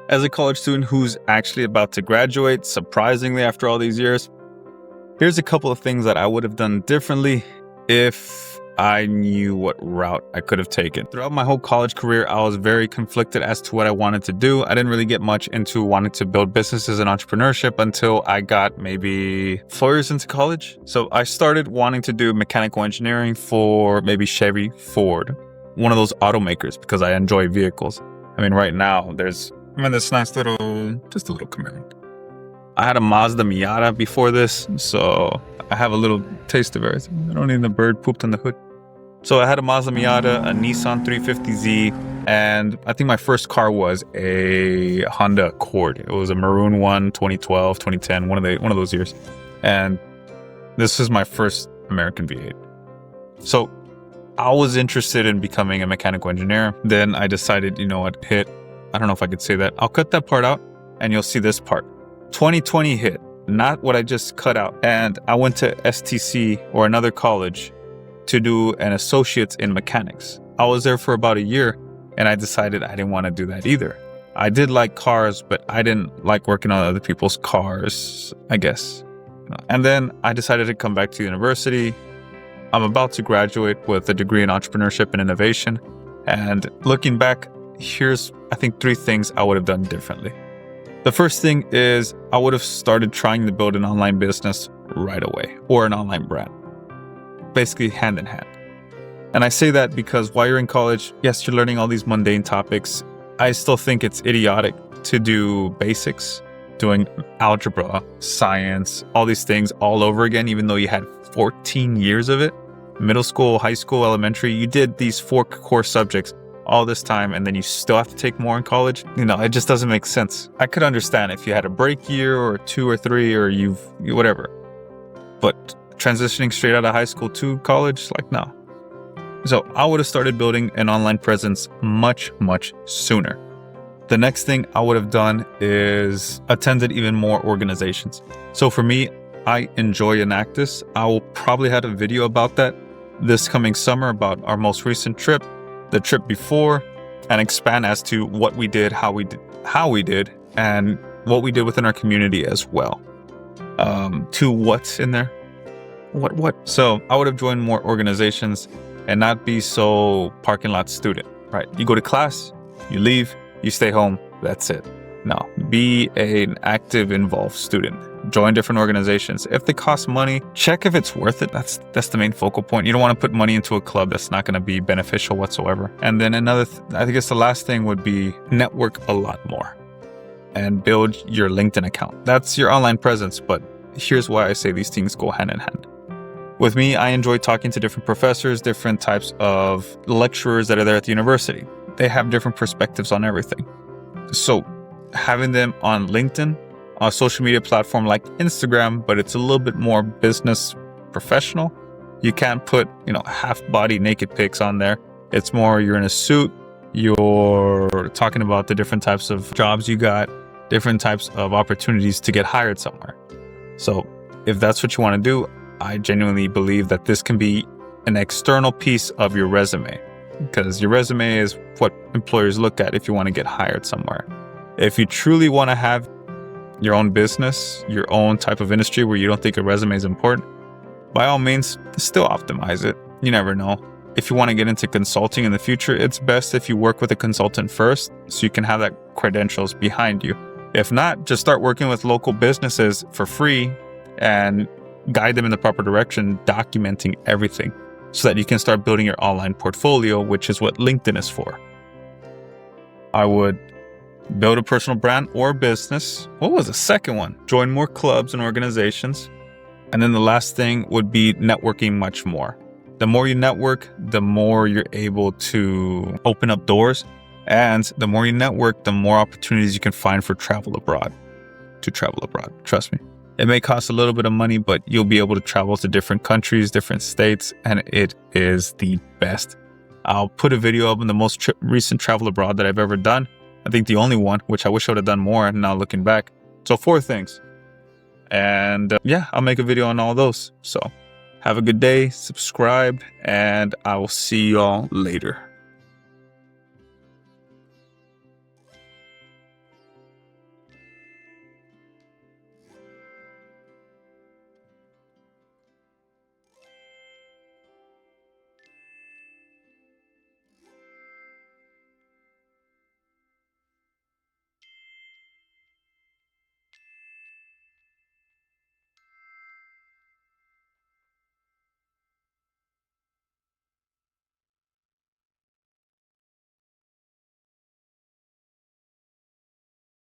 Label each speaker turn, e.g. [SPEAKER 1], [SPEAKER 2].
[SPEAKER 1] As a college student who's actually about to graduate, surprisingly after all these years, here's a couple of things that I would have done differently if I knew what route I could have taken. Throughout my whole college career, I was very conflicted as to what I wanted to do. I didn't really get much into wanting to build businesses and entrepreneurship until I got maybe 4 years into college. So I started wanting to do mechanical engineering for maybe Chevy, Ford, one of those automakers, because I enjoy vehicles. I mean, right now there's this nice little, just a little Camaro. I had a Mazda Miata before this, so I have a little taste of everything. I don't even the bird pooped on the hood. So I had a Mazda Miata, a Nissan 350Z, and I think my first car was a Honda Accord. It was a maroon one, 2012, 2010, one of those years. And this is my first American V8. So I was interested in becoming a mechanical engineer. Then I decided, you know what, I don't know if I could say that. I'll cut that part out and you'll see this part. 2020 hit, not what I just cut out. And I went to STC or another college to do an associate's in mechanics. I was there for about a year and I decided I didn't want to do that either. I did like cars, but I didn't like working on other people's cars, I guess. And then I decided to come back to university. I'm about to graduate with a degree in entrepreneurship and innovation. And looking back, here's, I think, 3 things I would have done differently. The first thing is I would have started trying to build an online business right away, or an online brand, basically hand in hand. And I say that because while you're in college, yes, you're learning all these mundane topics. I still think it's idiotic to do basics, doing algebra, science, all these things all over again, even though you had 14 years of it. Middle school, high school, elementary, you did these 4 core subjects all this time, and then you still have to take more in college. It just doesn't make sense. I could understand if you had a break year or 2 or 3 or whatever, but transitioning straight out of high school to college, like, no. So I would have started building an online presence much, much sooner. The next thing I would have done is attended even more organizations. So for me, I enjoy Enactus. I will probably have a video about that this coming summer, about our most recent trip, the trip before, and expand as to what we did, how we did, and what we did within our community as well. To what's in there? What? So I would have joined more organizations and not be so parking lot student, right? You go to class, you leave, you stay home, that's it. No, be an active, involved student. Join different organizations. If they cost money, check if it's worth it. That's the main focal point. You don't want to put money into a club that's not going to be beneficial whatsoever. And then I guess the last thing would be network a lot more and build your LinkedIn account. That's your online presence, but here's why I say these things go hand in hand. With me, I enjoy talking to different professors, different types of lecturers that are there at the university. They have different perspectives on everything. So having them on LinkedIn, a social media platform like Instagram, but it's a little bit more business professional. You can't put, half body naked pics on there. It's more, you're in a suit, you're talking about the different types of jobs you got, different types of opportunities to get hired somewhere. So if that's what you want to do, I genuinely believe that this can be an external piece of your resume, because your resume is what employers look at if you want to get hired somewhere. If you truly want to have your own business, your own type of industry where you don't think a resume is important, by all means, still optimize it. You never know. If you want to get into consulting in the future, it's best if you work with a consultant first so you can have that credentials behind you. If not, just start working with local businesses for free and guide them in the proper direction, documenting everything so that you can start building your online portfolio, which is what LinkedIn is for. I would build a personal brand or business. What was the second one? Join more clubs and organizations. And then the last thing would be networking much more. The more you network, the more you're able to open up doors. And the more you network, the more opportunities you can find for travel abroad. Trust me. It may cost a little bit of money, but you'll be able to travel to different countries, different states, and it is the best. I'll put a video up on the most recent travel abroad that I've ever done. I think the only one, which I wish I would have done more now looking back. So 4 things. And I'll make a video on all those. So have a good day, subscribe, and I will see y'all later.